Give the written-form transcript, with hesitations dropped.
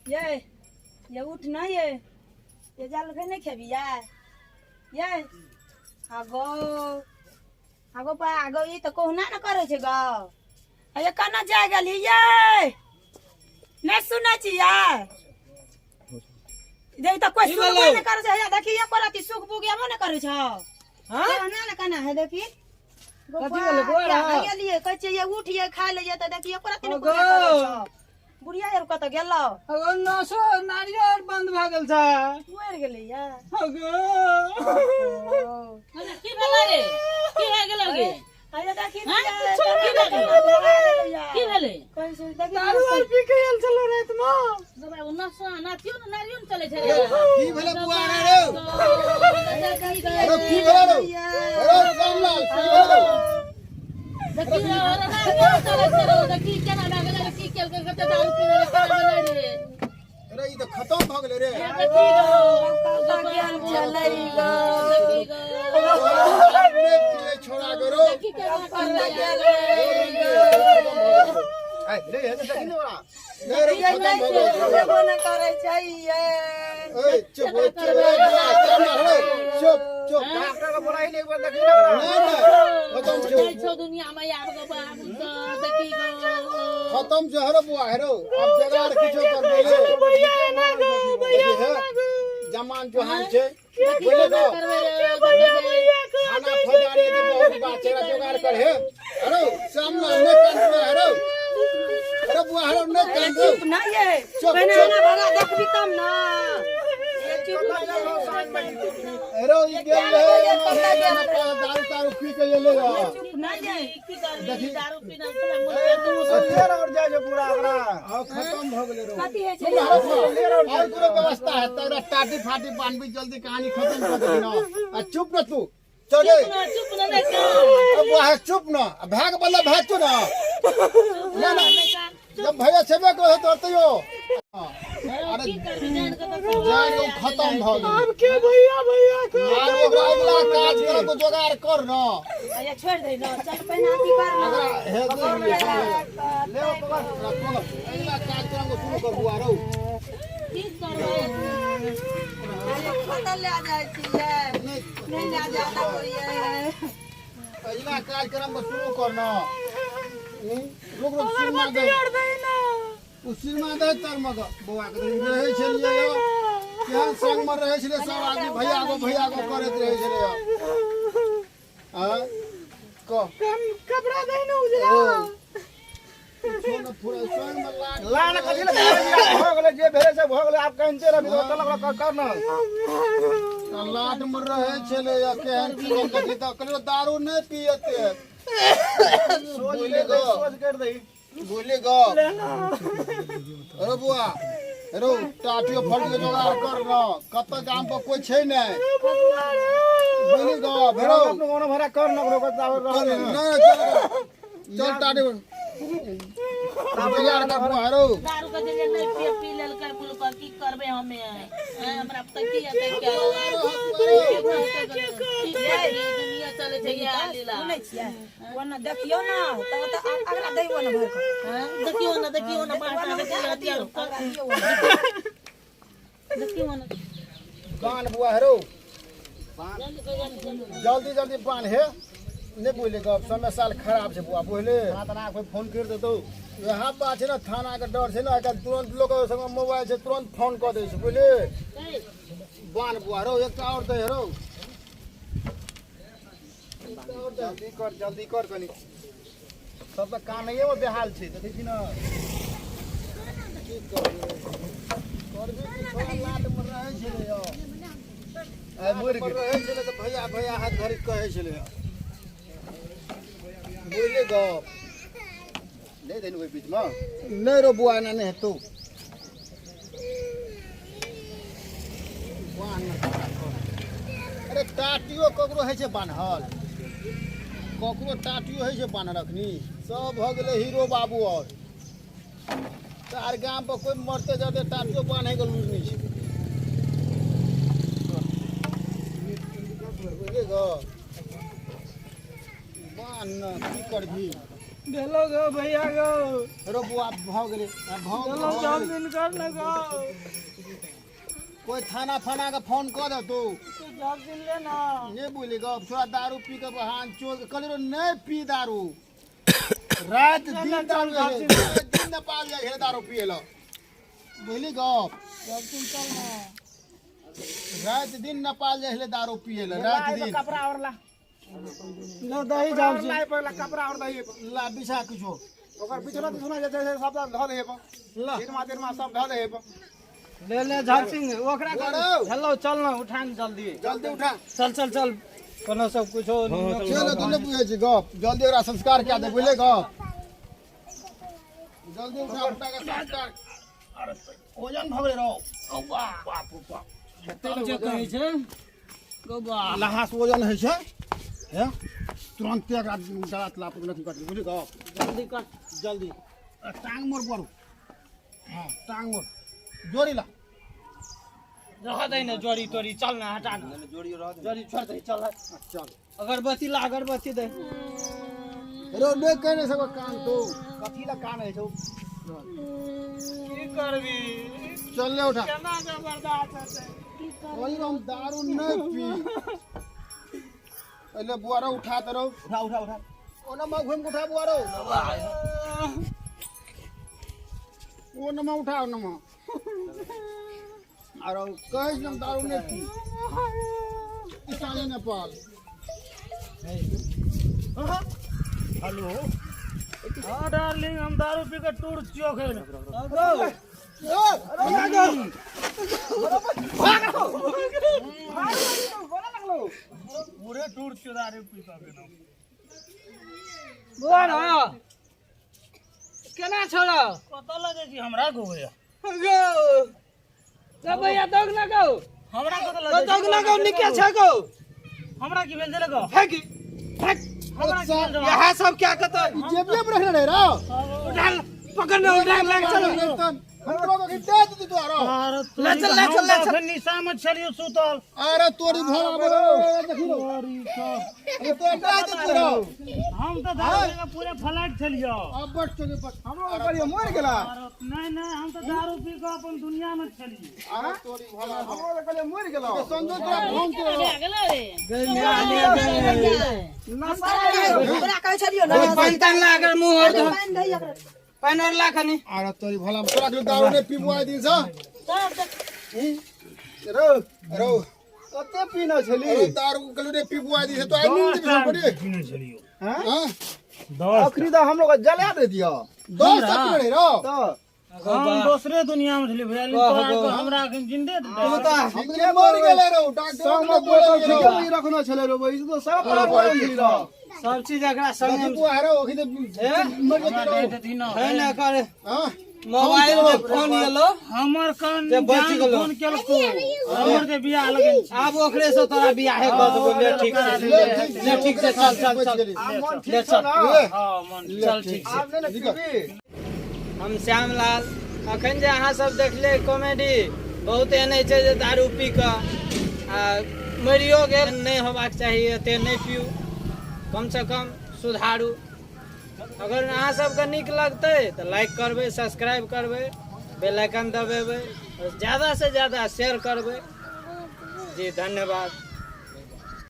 ये उठ ना ये जाल के नहीं खेबी ये आगो आगो पा आगो ये तो कोहना न करे छे ग ये कना जाय गेली ये नहीं सुनै छी दे तो कोई सुख नहीं करे छे या देखी ये परती सुख बुगियाबो न करे छ हां ना कना है देखी कथि बोले बोरा आ गेलिए कहै छे ये उठिए खा ले त देखी ये परती न करे छ बुढ़िया यार कत गेलो अगो नसो नारियर बंद भ गेल छ मर गेलै या अगो की भेलै रे की हो गेलै गे आया देखी की भेलै कहै छे देखी दारू आर पी के आयल छलो रात में गबा उ नसो नाथियो न नारियो न चलै छै रे की भेलै बुआ रे अरे की भेलै रे अरे रामलाल की भेलै देखी रे नारियो चलै छै रे देखी केना लागल की केल के कते दारू पीने रे रे अरे ई त खत्म भ गेलै रे देखी रो ज्ञान चलै ग देखी ने पिए छोड़ा करो की केना कर ए ले हे देखी ने बड़ा ने रे खत्म भ गेलै वो न करे छै ये ए चुप चुप डॉक्टर को बुलाई ले एक बार देखी ना नहीं खत्म नहीं छो दुनिया में यार गो बाबू तो देखी गो खत्म जो हरो बुआ हेरो अब जगार किछो कर देले भैया जमान जोहान छे बोले तो खाना फजारे के बहुत बात छे जोगार कर हे हेरो सामने ने कान हेरो अरे बुआ हेरो ने कान चुप ना ये बना ना भला देखबी तब ना ये चुप हेरो ई गेल है दारू तारू पी के ले ले चुप ना ये की कर दारू पीना से तू सत्यर और जाय जो पूरा एकरा आ खत्म भ गेले रो कथि है छै और पूरा व्यवस्था है तेरा टाटी फाटी बांधबी जल्दी कहानी खत्म कर दे ना चुप न तू चल चुप न ले अब वह चुप न भाग बल्ला भाग तू ना ना जब भैया छेबे को है तो तयो अरे जान को खत्म भ गेल अब के भैया को आब अगला काज करे को जोगाड़ कर न ये छोड़ दे ना चल पहना की कर ना हे ले पकड़ अगला काज करे को शुरू कर बुआ रो की करबे खाता ले आ जाय छी नहीं ले जाता कोई है अगला कार्यक्रम को शुरू करना लोग सिनेमा दे सिनेमा दे तर मग बौआ के रहे छलिए केहन संग में रहे छले सब आदमी भैया को करत रहे छले हां को कपड़ा दे न उजला छोन पूरा संग में लान कथि ले हो गेले जे भेले से हो गेले आप कहनते रह तो तलक करना लाट में रहे छले केहन की कथि त कलो दारू नहीं पियते सोच ले सोच कर दे बोले गो अरे बुआ हेरो टाटियो फट के जोगाड़ कर न कत गाम पर कोई छै नै बोले गो भेरो अपने कोनो भरा कर न करो नहीं चल टाटी जोगाड़ कर बुआ हेरो दारू के जे नहीं पी लेल कर बोल कर की करबे हमें हमरा तक की आते क्या दुनिया चले छै या लीला सुनै छियै ओना देखियो ना त अगला दैबो न भर के देखियो ना बाटा देखियो ना बान बुआ हेरो जल्दी जल्दी बान हे ने बोले गप समय साल खराब छै बुआ बोले तना कोई फोन कर देतो यहाँ बात छै ना थाना के डर छै ना तुरंत लोग संग मोबाइल से तुरंत फोन कर दे छै बोले बान बुआ हेरो एक और दे हेरो जल्दी कर कनी सब त काम नहीं है बेहाल छै देखी ना की करबे छोरा लाट में रहे छले आ मर गेल रहे छले त भैया हाथ धरि कहै छले बोले गप ले देनु ओइ बीच में नहीं रो बुआ ना नहीं हेतौ अरे टाटियो ककरो है छै बान्हल ककरो टाटियो है छै बान्ह रखनी सब भ गेले हीरो बाबू और तार गांव पर कोई मरते जाते टाटियो बान्हे के लूज नहीं छै बुझले गो बान्ह की करभी गेलो गो भैया गो रो बुआ भ गेले चलो चाउमीन कर लगो कोई थाना फाना के फोन कर दे तू चाउमीन ले ना ये बोली गो छोरा दारू पी के बहान चोर के कल रो नहीं पी दारू रात दिन दारू दिन न पाल जाए दारू पिएला बोली गो चाउमीन चल ना रात दिन न पाल जाए दारू पिएला रात दिन कपड़ा और ला लो दही चाउमीन लाई पहला कपड़ा और दही ला बिछा कुछो ओकर पिछला तो सुना जैसे सब ध दे पर दिन मा सब ध दे पर ले ले झारसिंह ओकरा हेलो चल ना उठा जल्दी जल्दी उठा चल चल चल कोनो सब कुछ हो चलो तूने पूछे छी गप जल्दी ओरा संस्कार क्या दे बोले गप जल्दी उठा उठा के संस्कार ओजन भगले रहो ओ बाप बाप जे कहै छै गोबा लहास ओजन है छै हे तुरंत एकरा गलत लाप नहीं कर बुझी गप जल्दी कर जल्दी टांग मोर पर हां टांग मोर जोड़ी ला रह दे ना जोड़ी तोड़ी चल ना हटा ना जोड़ी छोड़ दे चल चल अगरबत्ती ला अगरबत्ती दे रो ने कहने सब कान तो कथी ला कान है छौ की करबी चल ले उठा केना के बर्दाश्त हेतै ओही हम दारू नहीं पी पहले बुआरा उठा तरो उठा उठा उठा ओना मा घुम के उठा बुआरो ओ नमा उठा नमा अरे कहीं हम दारू नहीं पी किसानी नेपाल हेलो हां डार्लिंग हम दारू पी के टूर चोक है पूरे टूर दारू पी के बोल हां केना छोड़ा पता लगे कि हमरा को भैया गो तो भैया दग ना गो हमरा को तो दग ना गो निके छ गो हमरा की भेल लगो फेंक फेंक हमरा की भेल यहां सब क्या कहत जेबे में रखले रे उठाल पकड़ ले उठाल ले चलो हमरो को गिट्टे दे तू आरो ले चल ले चल ले चल निशा में छलियो सुतल अरे तोरी भोला बोलो देखी रो सॉरी सर अरे तो दे दे तू रो हम तो दारू में पूरे फ्लाइट छलियो अब बट चले बट हमरो करियो मर गेला नहीं नहीं हम तो दारू पी के अपन दुनिया में छलियो अरे तोरी भोला हमरो करियो मर गेला संजो तोरा फोन के ओकरा कहै छलियो ना पानी तान ला अगर मुंह और दो पानी दही ओकरा पानी और ला खनी अरे तोरी भोला तोरा के दारू ने पीबो आइ दिन सा रो रो कते पीना छली अरे दारू कलु ने पीबो आइ दिन तो आइ नींद भी पड़ी पीने छलियो हां आखिरी तो हम लोग जला दे दिया 10 तक रे रो तो हम दूसरे दुनिया में छलियो भैया तो हमरा जिंदे दे हम के मर गेले रो डॉक्टर संग में बोतल ठीके में रखना छले रो भाई तो सब सब चीज एकरा संग में वो आरो ओखिते मर गेले है ना करे हां मोबाइल में फोन येलो हमर कान जे बच गेलो फोन केलको हमर जे बियाह लगन आब ओकरे से तोरा बियाह है कर देबो ले ठीक से ले ठीक से चल चल चल ले चल हां मन चल ठीक से आप ने पीबी हम श्यामलाल अखन जे अहाँ सब देखले कॉमेडी बहुत एने छै जे दारू पी के मरियो गेल नहीं होबाक चाहिए एते नहीं पियो कम से कम सुधारू अगर अहाँ सबके नीक लगतै तो लाइक करबै सब्सक्राइब करबै बेल आइकन दबेबै और ज़्यादा से ज़्यादा शेयर करबै जी धन्यवाद।